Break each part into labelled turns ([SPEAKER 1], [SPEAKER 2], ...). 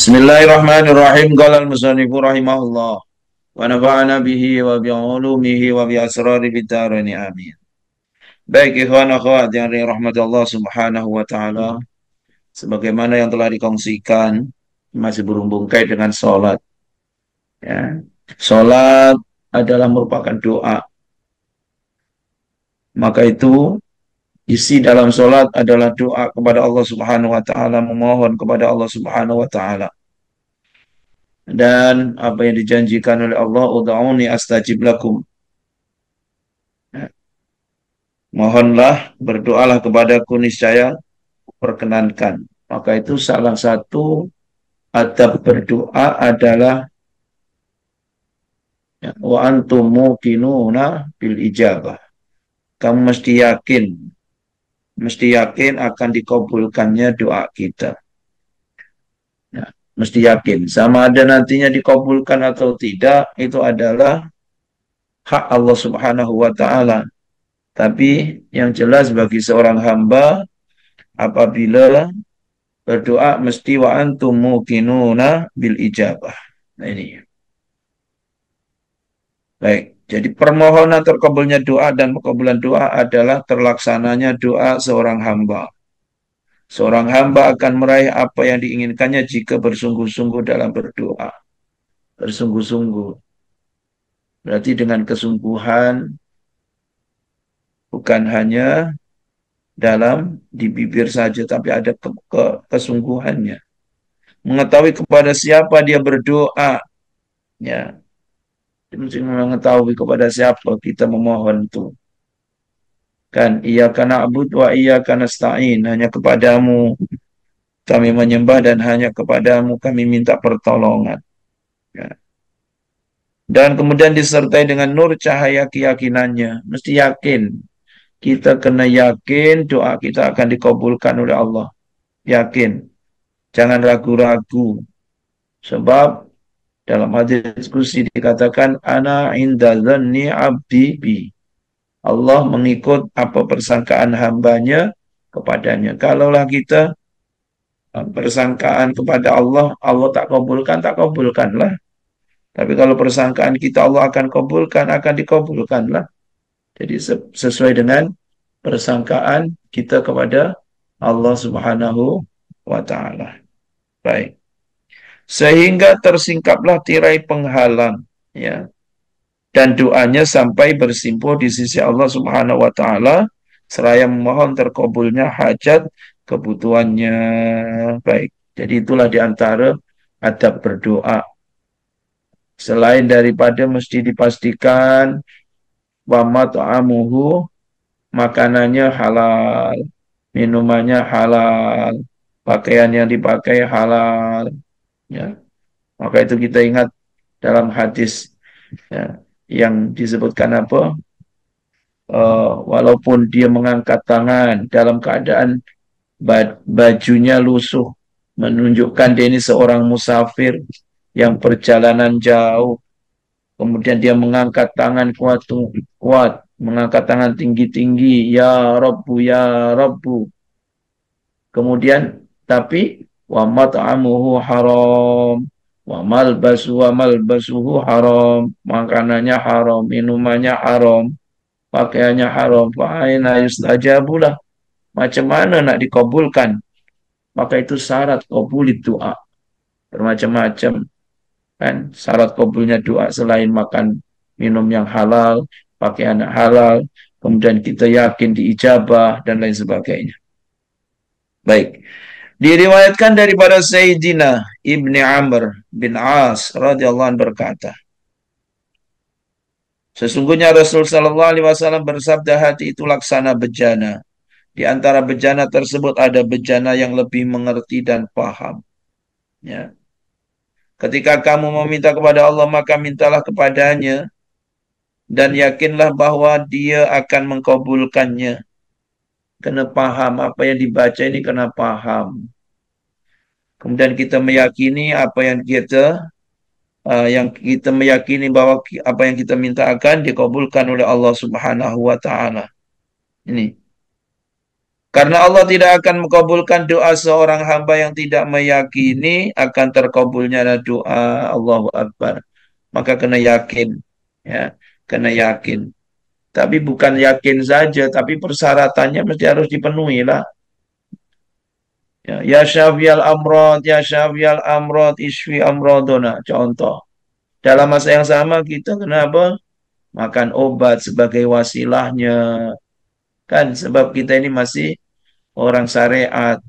[SPEAKER 1] Bismillahirrahmanirrahim. Qala al-musannifu rahimahullah wa nafa'ana bihi wa bi ulumihi wa bi asrari bid-dharain amin. Baik ikhwan akhwat yang dirahmati Allah Subhanahu wa taala, sebagaimana yang telah dikongsikan masih berhubung kait dengan salat ya. Salat adalah merupakan doa. Maka itu isi dalam salat adalah doa kepada Allah Subhanahu wa taala, memohon kepada Allah Subhanahu wa taala. Dan apa yang dijanjikan oleh Allah, ud'uni astajib lakum. Mohonlah, berdoalah kepadaku, niscaya perkenankan. Maka itu salah satu adab berdoa adalah ya, wa antum muqinuna bil ijabah. Kamu mesti yakin akan dikabulkannya doa kita. Ya, mesti yakin. Sama ada nantinya dikabulkan atau tidak, itu adalah hak Allah Subhanahu wa taala. Tapi yang jelas bagi seorang hamba apabila berdoa mesti wa antum muqinuna bil ijabah. Nah ini. Baik. Jadi permohonan terkabulnya doa dan pengkabulan doa adalah terlaksananya doa seorang hamba. Seorang hamba akan meraih apa yang diinginkannya jika bersungguh-sungguh dalam berdoa. Bersungguh-sungguh. Berarti dengan kesungguhan, bukan hanya dalam di bibir saja, tapi ada kesungguhannya. Mengetahui kepada siapa dia berdoa. Ya, mesti mengetahui kepada siapa kita memohon itu. Kan, iyyaka na'budu wa iyyaka nasta'in. Hanya kepadamu kami menyembah dan hanya kepadamu kami minta pertolongan. Ya. Dan kemudian disertai dengan nur cahaya keyakinannya. Mesti yakin. Kita kena yakin doa kita akan dikabulkan oleh Allah. Yakin. Jangan ragu-ragu. Sebab dalam hadis qudsi dikatakan ana inda dzanni abdi bi. Allah mengikut apa persangkaan hambanya kepadanya. Kalaulah kita persangkaan kepada Allah, Allah tak kabulkanlah. Tapi kalau persangkaan kita Allah akan kabulkan, akan dikabulkanlah. Jadi sesuai dengan persangkaan kita kepada Allah Subhanahu wa taala. Baik. Sehingga tersingkaplah tirai penghalang ya, dan doanya sampai bersimpuh di sisi Allah Subhanahu wa taala seraya memohon terkabulnya hajat kebutuhannya. Baik. Jadi itulah di antara adab berdoa. Selain daripada mesti dipastikan wa mat'amuhu, makanannya halal, minumannya halal, pakaian yang dipakai halal ya. Maka itu kita ingat dalam hadis ya, yang disebutkan apa? Walaupun dia mengangkat tangan dalam keadaan bajunya lusuh, menunjukkan dia ini seorang musafir yang perjalanan jauh. Kemudian dia mengangkat tangan kuat, mengangkat tangan tinggi-tinggi, ya Rabbu, ya Rabbu. Kemudian, tapi wa mat'amuhu haram, wa malbasuhu haram, makanannya haram, minumannya haram, pakaiannya haram, fa aina yustajabulah. Macam mana nak dikabulkan? Maka itu syarat kabul doa. Bermacam-macam kan syarat kabulnya doa selain makan minum yang halal, pakaian yang halal, kemudian kita yakin diijabah dan lain sebagainya. Baik. Diriwayatkan daripada Sayyidina Ibni Amr bin As radhiyallahu anhu berkata, sesungguhnya Rasul sallallahu alaihi wasallam bersabda, hati itu laksana bejana. Di antara bejana tersebut ada bejana yang lebih mengerti dan paham. Ya. Ketika kamu meminta kepada Allah, maka mintalah kepadanya dan yakinlah bahwa Dia akan mengkabulkannya. Kena paham apa yang dibaca ini, kena paham. Kemudian kita meyakini apa yang kita meyakini bahwa apa yang kita minta akan dikabulkan oleh Allah Subhanahu wa taala. Ini. Karena Allah tidak akan mengabulkan doa seorang hamba yang tidak meyakini akan terkabulnya doa. Allahu Akbar. Maka kena yakin, ya, kena yakin. Tapi bukan yakin saja, tapi persyaratannya mesti harus dipenuhi lah. Ya Syafiyal Amrod, ya Syafiyal Amrod, Isfi Amrodona. Contoh. Dalam masa yang sama kita kenapa? Makan obat sebagai wasilahnya. Kan sebab kita ini masih orang syariat.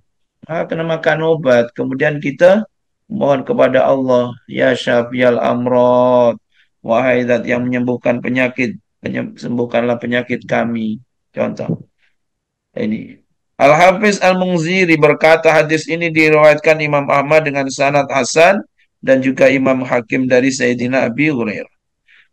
[SPEAKER 1] Kena makan obat. Kemudian kita mohon kepada Allah. Ya Syafiyal Amrod. Wahai zat yang menyembuhkan penyakit. Sembuhkanlah penyakit kami. Contoh. Ini. Al-Hafiz Al-Munziri berkata hadis ini diriwayatkan Imam Ahmad dengan sanad hasan dan juga Imam Hakim dari Sayyidina Abi Hurairah.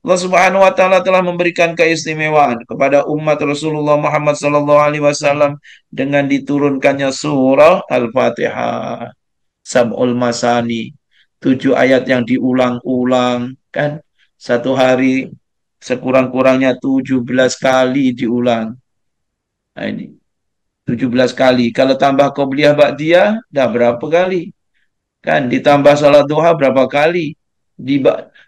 [SPEAKER 1] Allah Subhanahu wa taala telah memberikan keistimewaan kepada umat Rasulullah Muhammad sallallahu alaihi wasallam dengan diturunkannya surah Al-Fatihah. Sab'ul Masani, 7 ayat yang diulang-ulang, kan? Satu hari sekurang-kurangnya 17 kali diulang. Nah, ini 17 kali. Kalau tambah qobliyah ba'diyah, dah berapa kali? Kan ditambah salat duha berapa kali?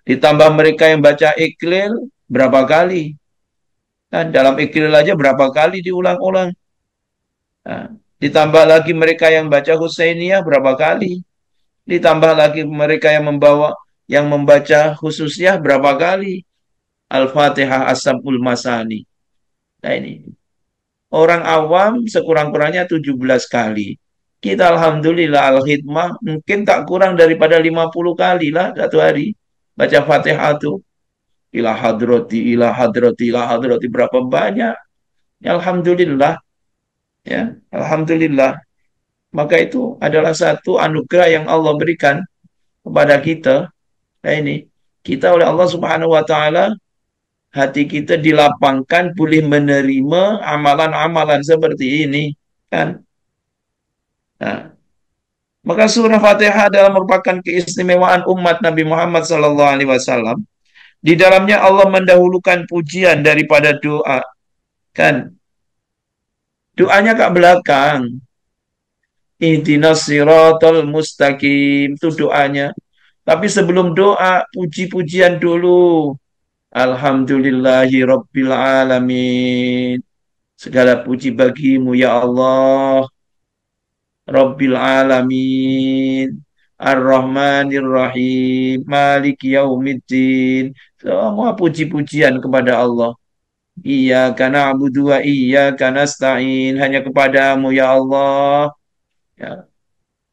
[SPEAKER 1] Ditambah mereka yang baca iklil berapa kali? Kan dalam iklil aja berapa kali diulang-ulang? Nah, ditambah lagi mereka yang baca Husainiyah berapa kali? Ditambah lagi mereka yang membaca khususnya berapa kali? Al-Fatihah As-Sab'ul Masani. Nah ini. Orang awam sekurang-kurangnya 17 kali. Kita Alhamdulillah Al-Hidmah mungkin tak kurang daripada 50 kali lah satu hari. Baca Fatihah itu. Ila hadrati, ila hadrati, ila hadrati. Berapa banyak. Ya, Alhamdulillah. Ya, Alhamdulillah. Maka itu adalah satu anugerah yang Allah berikan kepada kita. Nah ini. Kita oleh Allah Subhanahu wa Ta'ala, hati kita dilapangkan boleh menerima amalan-amalan seperti ini. Kan? Nah, maka surah Fatihah adalah merupakan keistimewaan umat Nabi Muhammad SAW. Di dalamnya Allah mendahulukan pujian daripada doa. Kan? Doanya ke belakang. Ihdinas siratal mustaqim. Itu doanya. Tapi sebelum doa, puji-pujian dulu. Alhamdulillahi Rabbil Alamin. Segala puji bagimu ya Allah. Rabbil Alamin. Ar-Rahmanir Rahim. Malik Yaumiddin. Semua puji-pujian kepada Allah. Iyyaka na'budu wa iyyaka nasta'in. Hanya kepadamu ya Allah. Ya.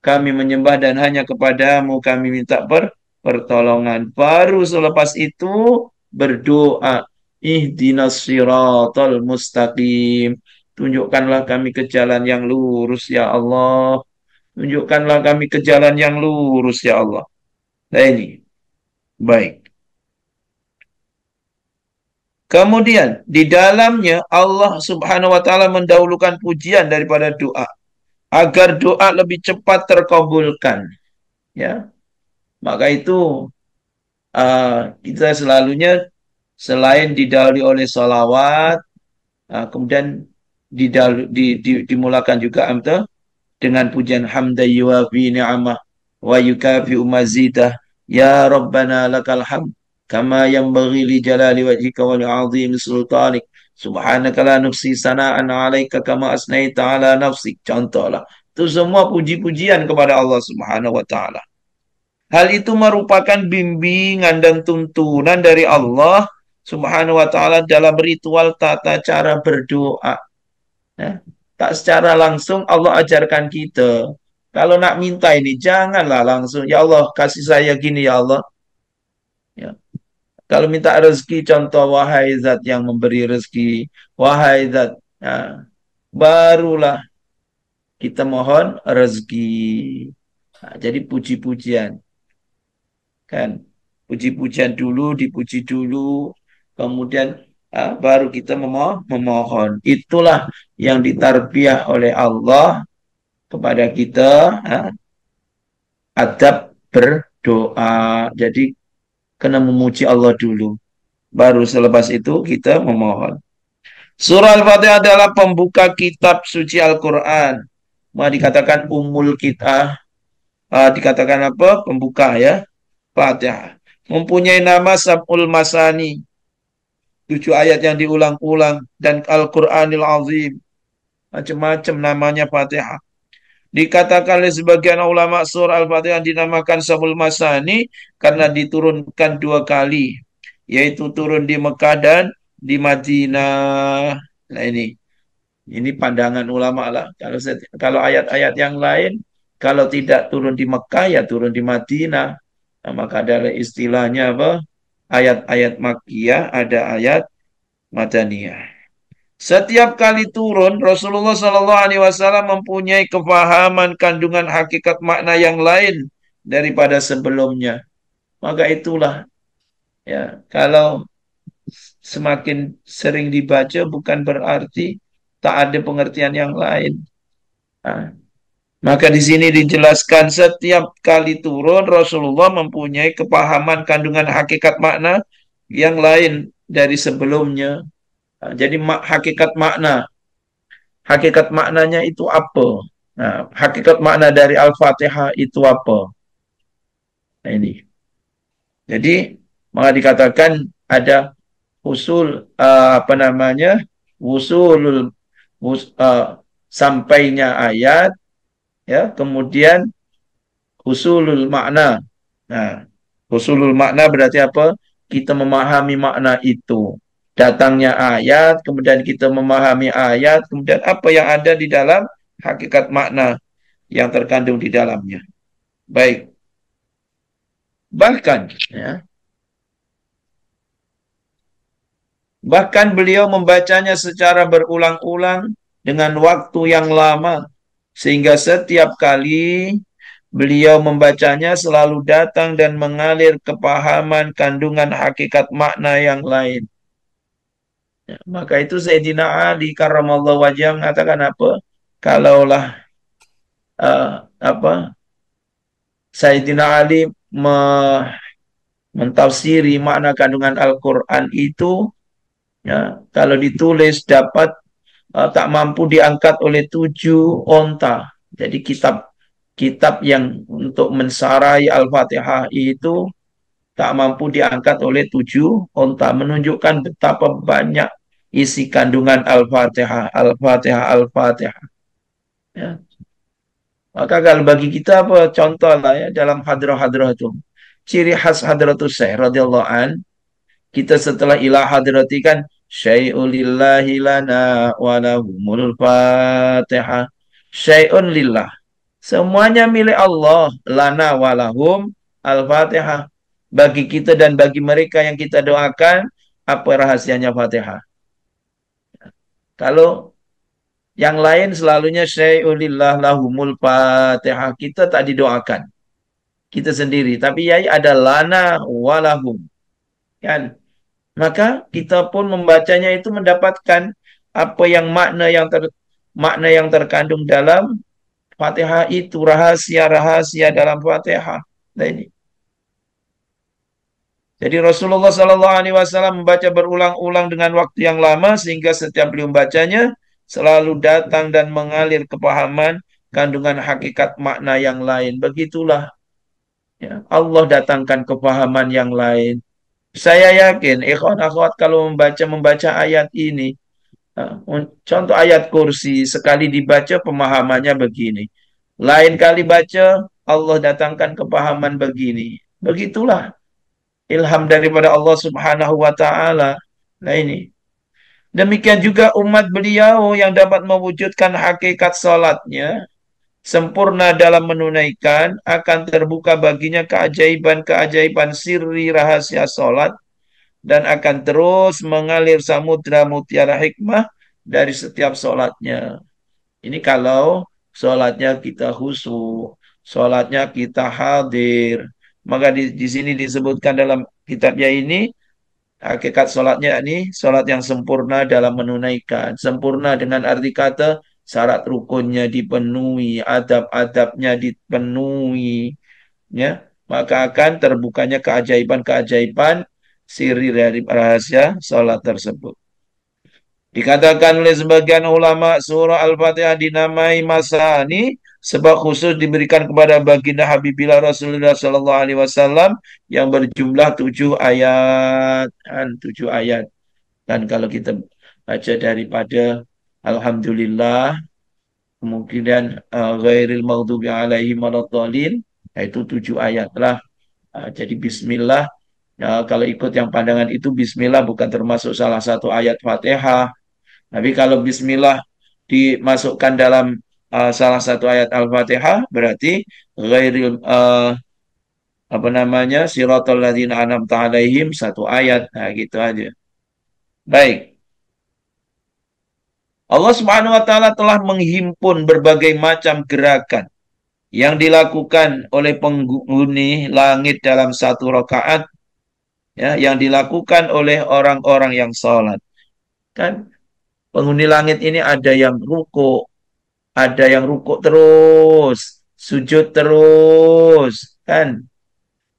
[SPEAKER 1] Kami menyembah dan hanya kepadamu kami minta pertolongan. Baru selepas itu berdoa. Ihdinas siratal mustaqim. Tunjukkanlah kami ke jalan yang lurus ya Allah. Tunjukkanlah kami ke jalan yang lurus ya Allah. Nah ini. Baik. Kemudian di dalamnya Allah Subhanahu wa taala mendahulukan pujian daripada doa agar doa lebih cepat terkabulkan. Ya. Maka itu kita selalunya selain didahului oleh salawat, kemudian dimulakan juga dengan pujian hamda yuwafi ni'amah wa yukafi mazidah. Ya Rabbana lakal hamd kama yanbaghi li jalali wajhika wa li'azimi sultanik. Subhanaka la nufsi sana'an 'alaika kama asnaita 'ala nafsik. Contohlah. Itu semua puji-pujian kepada Allah Subhanahu wa taala. Hal itu merupakan bimbingan dan tuntunan dari Allah Subhanahu wa taala dalam ritual tata cara berdoa. Ya. Tak secara langsung Allah ajarkan kita. Kalau nak minta ini janganlah langsung. Ya Allah kasih saya gini ya Allah. Ya. Kalau minta rezeki contoh wahai zat yang memberi rezeki. Wahai zat. Ya. Barulah kita mohon rezeki. Nah, jadi puji-pujian. Kan puji-pujian dulu, dipuji dulu, kemudian baru kita memohon. Itulah yang ditarbiyah oleh Allah kepada kita, adab berdoa. Jadi kena memuji Allah dulu, baru selepas itu kita memohon. Surah Al-Fatihah adalah pembuka kitab suci Al-Quran. Mau dikatakan umul kitab, dikatakan apa? Pembuka ya, Fatihah. Mempunyai nama Sab'ul Masani, 7 ayat yang diulang-ulang, dan Al-Quranil Azim. Macam-macam namanya Fatihah. Dikatakan oleh sebagian ulama surah Al-Fatihah dinamakan Sab'ul Masani karena diturunkan 2 kali, yaitu turun di Mekah dan di Madinah. Nah ini pandangan ulama lah. Kalau ayat-ayat yang lain, kalau tidak turun di Mekah ya turun di Madinah. Nah, maka ada istilahnya apa? Ayat-ayat Makkiyah, ada ayat Madaniyah. Setiap kali turun, Rasulullah Shallallahu Alaihi Wasallam mempunyai kefahaman kandungan hakikat makna yang lain daripada sebelumnya. Maka itulah ya, kalau semakin sering dibaca bukan berarti tak ada pengertian yang lain. Nah, maka di sini dijelaskan setiap kali turun Rasulullah mempunyai kepahaman kandungan hakikat makna yang lain dari sebelumnya. Nah, jadi hakikat makna, hakikat maknanya itu apa? Nah, hakikat makna dari Al-Fatihah itu apa? Nah, ini. Jadi maka dikatakan ada usul apa namanya? Usulul sampainya ayat ya, kemudian usulul makna. Nah, usulul makna berarti apa? Kita memahami makna itu. Datangnya ayat, kemudian kita memahami ayat, kemudian apa yang ada di dalam hakikat makna yang terkandung di dalamnya. Baik, bahkan ya, bahkan beliau membacanya secara berulang-ulang dengan waktu yang lama sehingga setiap kali beliau membacanya selalu datang dan mengalir kepahaman kandungan hakikat makna yang lain. Ya, maka itu Sayyidina Ali karramallahu wajhah mengatakan apa? Kalaulah apa Sayyidina Ali mentafsiri makna kandungan Al-Quran itu, ya, kalau ditulis dapat tak mampu diangkat oleh 7 onta. Jadi kitab yang untuk mensarai Al-Fatihah itu tak mampu diangkat oleh 7 onta, menunjukkan betapa banyak isi kandungan Al-Fatihah, Al-Fatihah, Al-Fatihah. Ya. Maka kalau bagi kita apa contoh lah ya dalam hadrah-hadrah itu. Ciri khas hadratus Syekh radhiyallahu an, kita setelah ilah hadrati kan syai'un lillahi lana wa lahumul fatihah. Syai'un lillah. Semuanya milik Allah, lana wa lahum al-fatihah. Bagi kita dan bagi mereka yang kita doakan, apa rahasianya Fatihah? Kalau yang lain selalunya syai'ulillah lahumul fatihah. Kita tak didoakan. Kita sendiri. Tapi yai ada lana walahum. Kan? Maka kita pun membacanya itu mendapatkan apa yang makna yang terkandung dalam Fatihah itu. Rahasia-rahasia dalam Fatihah. Nah ini. Jadi Rasulullah Sallallahu Alaihi Wasallam membaca berulang-ulang dengan waktu yang lama sehingga setiap beliau membacanya selalu datang dan mengalir kepahaman kandungan hakikat makna yang lain. Begitulah ya, Allah datangkan kepahaman yang lain. Saya yakin ikhwan akhwat kalau membaca ayat ini, contoh ayat kursi sekali dibaca pemahamannya begini. Lain kali baca Allah datangkan kepahaman begini. Begitulah ilham daripada Allah Subhanahu wa taala. Nah ini. Demikian juga umat beliau yang dapat mewujudkan hakikat salatnya sempurna dalam menunaikan akan terbuka baginya keajaiban-keajaiban sirri rahasia salat dan akan terus mengalir samudra mutiara hikmah dari setiap salatnya. Ini kalau salatnya kita khusyuk, salatnya kita hadir. Maka di sini disebutkan dalam kitabnya ini hakikat sholatnya ini sholat yang sempurna dalam menunaikan. Sempurna dengan arti kata syarat rukunnya dipenuhi, adab-adabnya dipenuhi, ya. Maka akan terbukanya keajaiban-keajaiban siri dari rahasia sholat tersebut. Dikatakan oleh sebagian ulama surah Al-Fatihah dinamai Masani sebab khusus diberikan kepada baginda Habibillah Rasulullah Sallallahu Alaihi Wasallam yang berjumlah 7 ayat. 7 ayat. Dan kalau kita baca daripada Alhamdulillah, kemudian ghairil maghdubi alaihim waladdallin, yaitu 7 ayat lah. Jadi Bismillah, kalau ikut yang pandangan itu Bismillah bukan termasuk salah satu ayat Fatihah. Tapi kalau Bismillah dimasukkan dalam salah satu ayat Al-Fatihah, berarti ghairil apa namanya siratal ladzina an'amta alaihim 1 ayat. Nah, gitu aja. Baik. Allah Subhanahu wa taala telah menghimpun berbagai macam gerakan yang dilakukan oleh penghuni langit dalam 1 rakaat, ya, yang dilakukan oleh orang-orang yang sholat. Kan penghuni langit ini ada yang ruku, ada yang ruku terus, sujud terus, kan?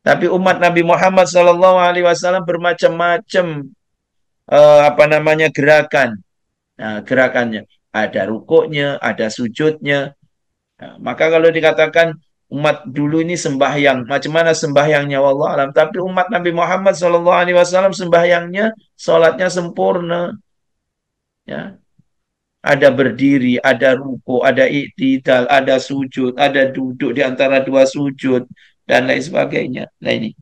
[SPEAKER 1] Tapi umat Nabi Muhammad SAW bermacam-macam apa namanya gerakan. Nah, gerakannya ada rukuknya, ada sujudnya. Nah, maka kalau dikatakan umat dulu ini sembahyang, macam mana sembahyangnya wallah alam. Tapi umat Nabi Muhammad SAW sembahyangnya, sholatnya sempurna. Ya, ada berdiri, ada ruku, ada iktidal, ada sujud, ada duduk di antara dua sujud, dan lain sebagainya. Nah ini.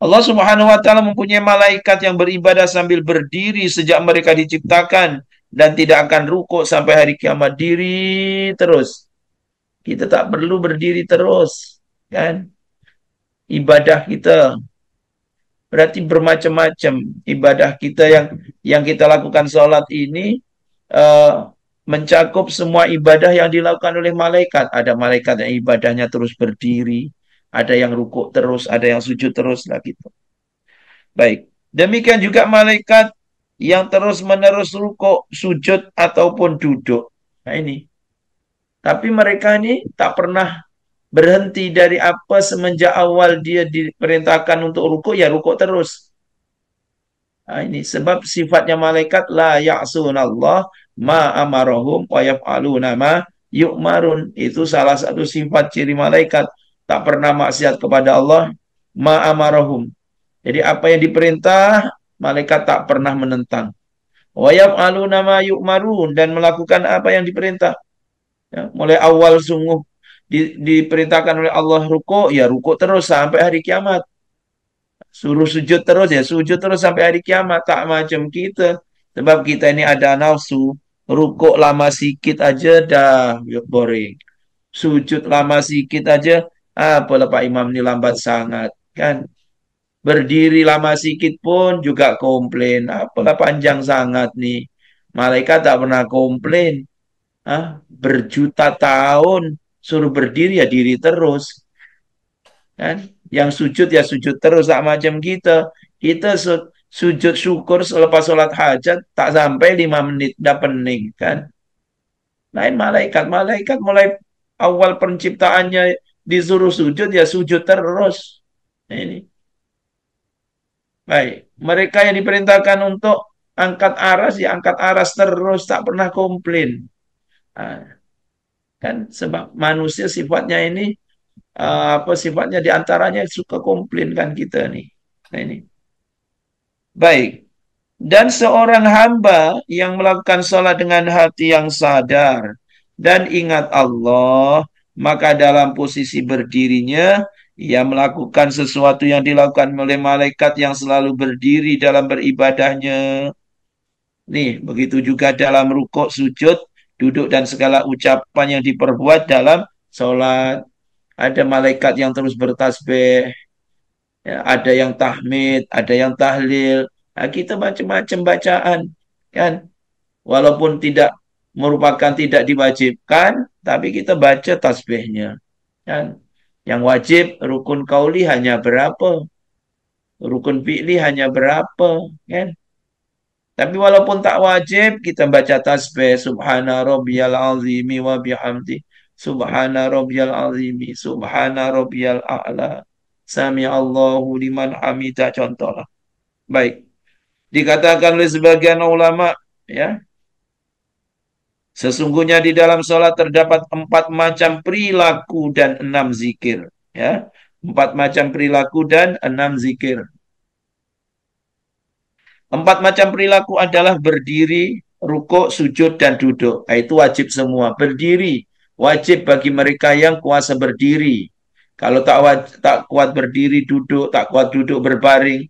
[SPEAKER 1] Allah Subhanahu wa taala mempunyai malaikat yang beribadah sambil berdiri sejak mereka diciptakan dan tidak akan rukuk sampai hari kiamat, diri terus. Kita tak perlu berdiri terus, kan? Ibadah kita berarti bermacam-macam. Ibadah kita yang kita lakukan sholat ini eh, mencakup semua ibadah yang dilakukan oleh malaikat. Ada malaikat yang ibadahnya terus berdiri, ada yang rukuk terus, ada yang sujud terus lah gitu. Baik. Demikian juga malaikat yang terus-menerus rukuk, sujud ataupun duduk. Nah ini. Tapi mereka ini tak pernah berhenti dari apa semenjak awal dia diperintahkan untuk rukuk, ya rukuk terus. Nah, ini sebab sifatnya malaikat la ya'sunallah ma amarahum wa yaf'aluna ma yu'marun. Itu salah satu sifat ciri malaikat. Tak pernah maksiat kepada Allah, ma amarahum. Jadi apa yang diperintah, malaikat tak pernah menentang. Wa yaf'aluna ma yu'marun, dan melakukan apa yang diperintah. Ya, mulai awal sungguh diperintahkan oleh Allah ruko, ya ruko terus sampai hari kiamat. Suruh sujud terus, ya sujud terus sampai hari kiamat. Tak macam kita. Sebab kita ini ada nafsu. Ruko lama sikit aja dah boring. Sujud lama sikit aja, apalah Pak Imam ini lambat sangat. Kan? Berdiri lama sikit pun juga komplain. Apalah panjang sangat nih. Malaikat tak pernah komplain. Berjuta tahun suruh berdiri ya diri terus, kan? Yang sujud ya sujud terus, tak macam kita. Kita sujud syukur selepas sholat hajat tak sampai 5 menit dah pening, kan? Lain malaikat, malaikat mulai awal penciptaannya disuruh sujud ya sujud terus. Nah, ini baik. Mereka yang diperintahkan untuk angkat aras ya angkat aras terus, tak pernah komplain. Nah, kan sebab manusia sifatnya ini apa sifatnya diantaranya suka komplain kan kita nih. Nah ini. Baik. Dan seorang hamba yang melakukan sholat dengan hati yang sadar dan ingat Allah, maka dalam posisi berdirinya, ia melakukan sesuatu yang dilakukan oleh malaikat yang selalu berdiri dalam beribadahnya. Nih, begitu juga dalam rukuk, sujud, duduk, dan segala ucapan yang diperbuat dalam sholat. Ada malaikat yang terus bertasbih, ya, ada yang tahmid, ada yang tahlil. Nah, kita macam-macam bacaan, kan? Walaupun tidak merupakan tidak diwajibkan, tapi kita baca tasbihnya, kan? Yang wajib rukun kauli hanya berapa? Rukun fi'li hanya berapa, kan? Tapi walaupun tak wajib, kita baca tasbih subhana rabbiyal azimi wa bihamdi. Subhana rabbiyal azimi, subhana rabbiyal a'la. Sami Allahu liman hamidah, contohlah. Baik. Dikatakan oleh sebagian ulama, ya. Sesungguhnya di dalam sholat terdapat 4 macam perilaku dan 6 zikir. Ya, 4 macam perilaku dan 6 zikir. 4 macam perilaku adalah berdiri, rukuk, sujud, dan duduk. Nah, itu wajib semua. Berdiri, wajib bagi mereka yang kuasa berdiri. Kalau tak kuat berdiri, duduk, tak kuat duduk, berbaring.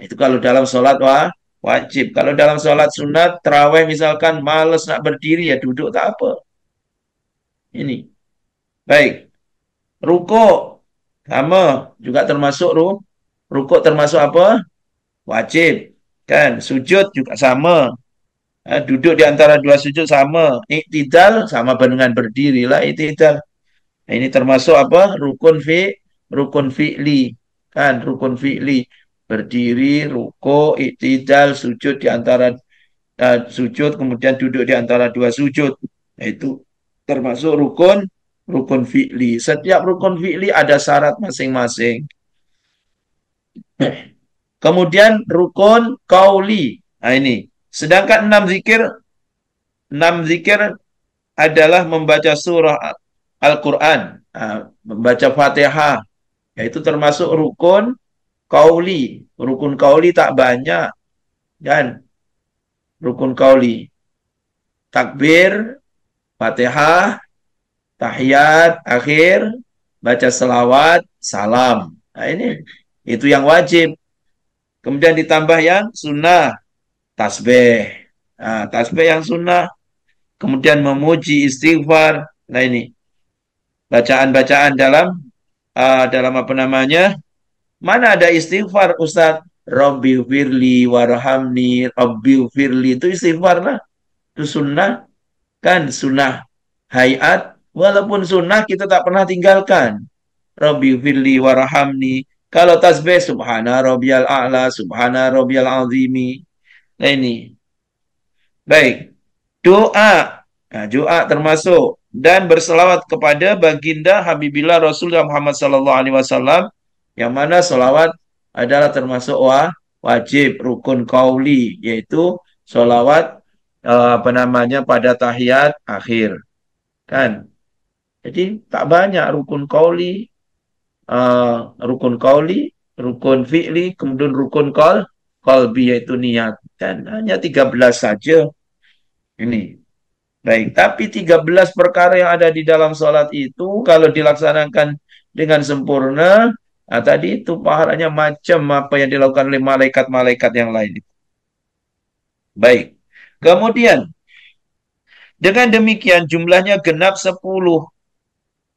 [SPEAKER 1] Itu kalau dalam sholat, wajib. Kalau dalam sholat sunat, terawih misalkan, males nak berdiri, ya duduk tak apa. Ini. Baik. Rukuk sama juga termasuk rukuk termasuk apa? Wajib. Kan? Sujud juga sama. Duduk di antara dua sujud sama. Iktidal sama dengan berdiri lah iktidal. Nah, ini termasuk apa? Rukun fi'li. Kan? Rukun fi'li. Berdiri, rukuk, iktidal, sujud di antara sujud, kemudian duduk di antara dua sujud. Nah, itu termasuk rukun fi'li. Setiap rukun fi'li ada syarat masing-masing. Kemudian rukun kauli. Nah, ini. Sedangkan 6 zikir adalah membaca surah Al-Quran, membaca Fatihah. Yaitu termasuk rukun kauli. Rukun kauli tak banyak. Dan rukun kauli. Takbir, Fatihah, tahiyat, akhir, baca selawat, salam. Nah, ini itu yang wajib. Kemudian ditambah yang sunnah, tasbih. Nah, tasbih yang sunnah. Kemudian memuji istighfar. Nah, ini bacaan-bacaan dalam apa namanya? Mana ada istighfar, Ustaz? Rabbi firli warhamni, Rabbi firli itu istighfar lah. Itu sunnah. Kan sunnah hayat. Walaupun sunnah kita tak pernah tinggalkan. Rabbi firli warhamni. Kalau tasbih subhana rabbiyal a'la, subhana rabbiyal azimi. Nah, ini. Baik. Doa. Nah, doa termasuk dan berselawat kepada baginda Habibillah Rasulullah Muhammad sallallahu alaihi wasallam, yang mana selawat adalah termasuk wajib rukun kauli, yaitu selawat apa namanya pada tahiyat akhir. Kan? Jadi tak banyak rukun kauli, rukun fi'li, kemudian rukun qalbi yaitu niat. Dan hanya 13 saja. Ini. Baik, tapi 13 perkara yang ada di dalam sholat itu kalau dilaksanakan dengan sempurna, nah tadi itu pahalanya macam apa yang dilakukan oleh malaikat-malaikat yang lain. Baik. Kemudian, dengan demikian jumlahnya genap 10.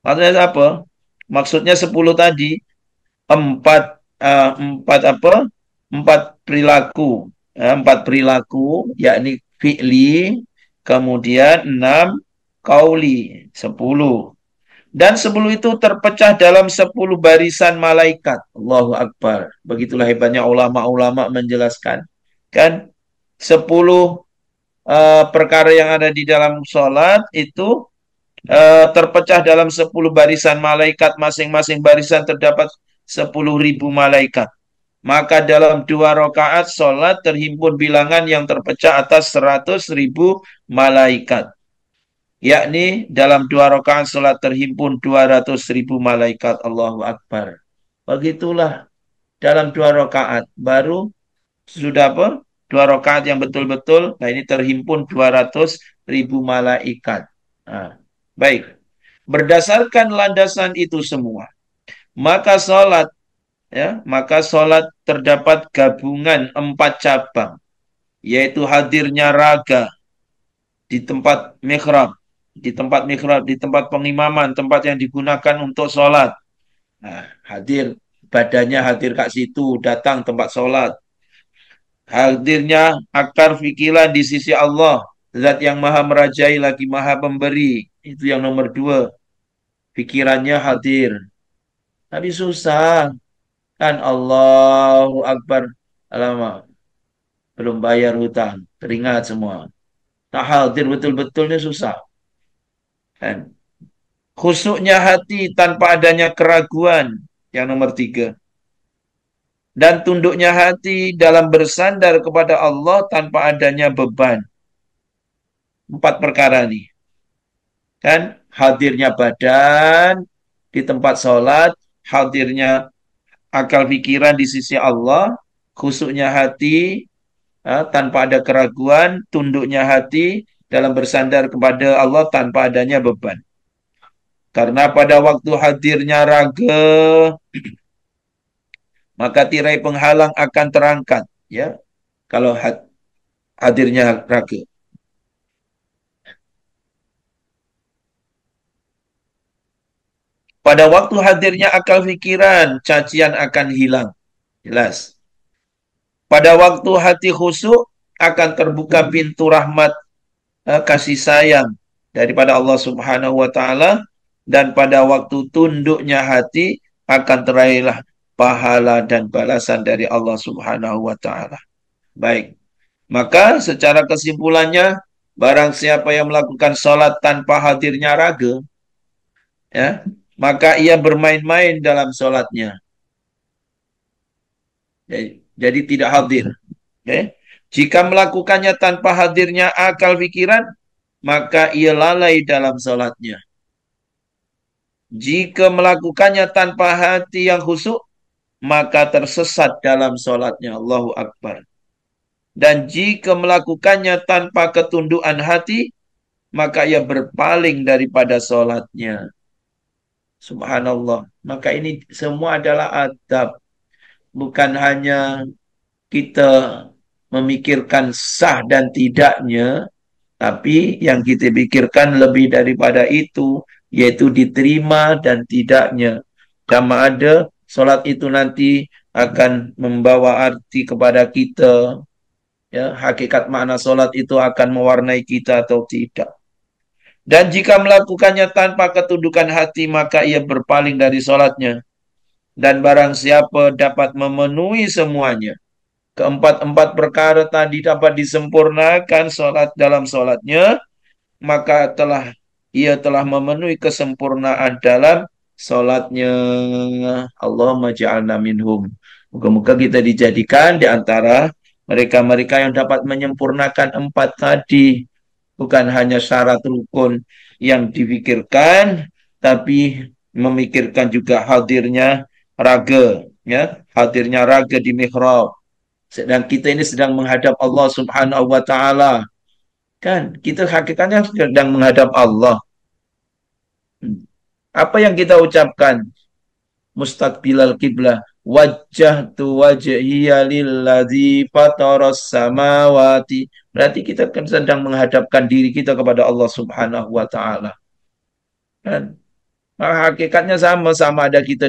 [SPEAKER 1] Maksudnya apa? Maksudnya 10 tadi, empat apa? 4 perilaku. 4 perilaku, yakni fi'li, kemudian 6 kauli, 10. Dan 10 itu terpecah dalam 10 barisan malaikat. Allahu Akbar. Begitulah hebatnya ulama-ulama menjelaskan. Kan 10 perkara yang ada di dalam sholat itu terpecah dalam 10 barisan malaikat. Masing-masing barisan terdapat 10.000 malaikat. Maka dalam 2 rakaat sholat terhimpun bilangan yang terpecah atas 100.000 malaikat. Yakni dalam 2 rakaat sholat terhimpun 200.000 malaikat. Allahu Akbar. Begitulah dalam 2 rakaat. Baru sudah apa? 2 rakaat yang betul-betul. Nah, ini terhimpun 200.000 malaikat. Nah, baik. Berdasarkan landasan itu semua, maka sholat terdapat gabungan 4 cabang, yaitu hadirnya raga di tempat mihrab, di tempat pengimaman, tempat yang digunakan untuk sholat. Nah, badannya hadir kat situ, datang tempat sholat. Hadirnya akar fikiran di sisi Allah, zat yang maha merajai lagi maha pemberi. Itu yang nomor 2. Pikirannya hadir. Tapi susah. Kan Allahu Akbar. Alamak. Belum bayar hutang. Teringat semua. Tak hadir betul-betulnya susah. Kan? Khusuknya hati tanpa adanya keraguan. Yang nomor 3. Dan tunduknya hati dalam bersandar kepada Allah tanpa adanya beban. Empat perkara nih. Kan hadirnya badan di tempat sholat, hadirnya akal pikiran di sisi Allah, khusyuknya hati, tanpa ada keraguan, tunduknya hati dalam bersandar kepada Allah tanpa adanya beban. Karena pada waktu hadirnya raga, maka tirai penghalang akan terangkat. Ya, kalau hadirnya raga. Pada waktu hadirnya akal pikiran, cacian akan hilang. Jelas. Pada waktu hati khusyuk, akan terbuka pintu rahmat, kasih sayang daripada Allah Subhanahu wa taala, dan pada waktu tunduknya hati akan teraihlah pahala dan balasan dari Allah Subhanahu wa taala. Baik. Maka secara kesimpulannya, barang siapa yang melakukan sholat tanpa hadirnya raga, ya, maka ia bermain-main dalam sholatnya. Jadi tidak hadir. Okay? Jika melakukannya tanpa hadirnya akal pikiran, maka ia lalai dalam sholatnya. Jika melakukannya tanpa hati yang khusyuk, maka tersesat dalam sholatnya. Allahu Akbar. Dan jika melakukannya tanpa ketundukan hati, maka ia berpaling daripada sholatnya. Subhanallah. Maka ini semua adalah adab. Bukan hanya kita memikirkan sah dan tidaknya, tapi yang kita pikirkan lebih daripada itu, yaitu diterima dan tidaknya. Sama ada solat itu nanti akan membawa arti kepada kita, ya, hakikat makna solat itu akan mewarnai kita atau tidak. Dan jika melakukannya tanpa ketundukan hati, maka ia berpaling dari solatnya. Dan barang siapa dapat memenuhi semuanya, keempat-empat perkara tadi dapat disempurnakan solat dalam solatnya, maka ia telah memenuhi kesempurnaan dalam solatnya. Allahumma ja'alna minhum. Moga-moga kita dijadikan di antara mereka-mereka yang dapat menyempurnakan empat tadi. Bukan hanya syarat rukun yang dipikirkan, tapi memikirkan juga hadirnya raga, ya, hadirnya raga di mihrab. Sedang kita ini sedang menghadap Allah Subhanahu wa taala. Kan kita hakikatnya sedang menghadap Allah. Apa yang kita ucapkan? Mustaqbilal kiblah. Wajjahtu wajhiya lilladzi fataras samawati. Berarti kita kan sedang menghadapkan diri kita kepada Allah Subhanahu wa taala. Kan? Nah, hakikatnya sama-sama ada kita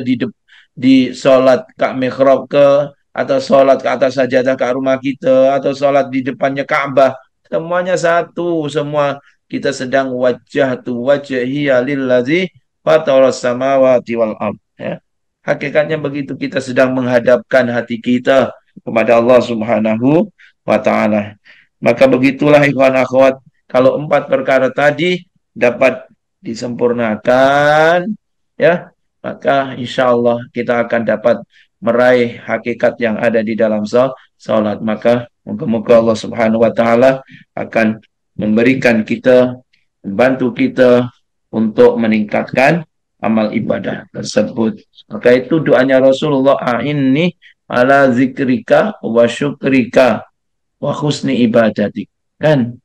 [SPEAKER 1] di sholat Kak mihrab ke, atau sholat ke atas sajadah ke rumah kita, atau sholat di depannya Ka'bah. Semuanya satu, semua kita sedang wajhiya lillazi fataras samawati wal ard. Ya. Hakikatnya begitu, kita sedang menghadapkan hati kita kepada Allah Subhanahu wa taala. Maka begitulah ikhwan akhwat, kalau empat perkara tadi dapat disempurnakan, ya, maka insya Allah kita akan dapat meraih hakikat yang ada di dalam salat. Maka moga-moga Allah Subhanahu wa taala akan memberikan kita, membantu kita untuk meningkatkan amal ibadah tersebut. Maka itu doanya Rasulullah, a'inni ala zikrika wa syukrika wa husni ibadatik. Kan?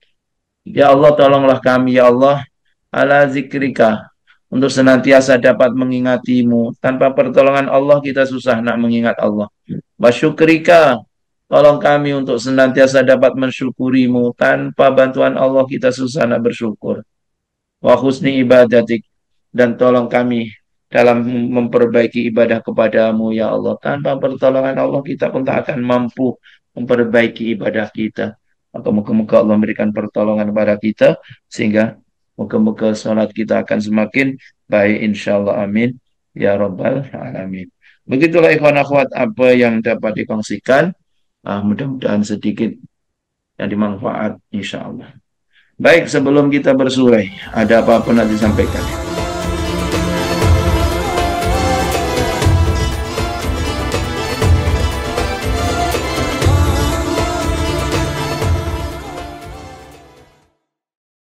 [SPEAKER 1] Ya Allah, tolonglah kami ya Allah ala zikrika, untuk senantiasa dapat mengingatimu. Tanpa pertolongan Allah kita susah nak mengingat Allah. Wa syukrika, tolong kami untuk senantiasa dapat mensyukurimu. Tanpa bantuan Allah kita susah nak bersyukur. Wa husni ibadatik, dan tolong kami dalam memperbaiki ibadah kepadamu ya Allah. Tanpa pertolongan Allah kita pun tak akan mampu memperbaiki ibadah kita. Maka moga-moga Allah memberikan pertolongan kepada kita, sehingga moga-moga salat kita akan semakin baik insyaallah, amin ya rabbal alamin. Begitulah ikhwan akhwat apa yang dapat dikongsikan. Mudah-mudahan sedikit yang dimanfaat insyaallah. Baik, sebelum kita bersurai, ada apa-apa nanti sampaikan.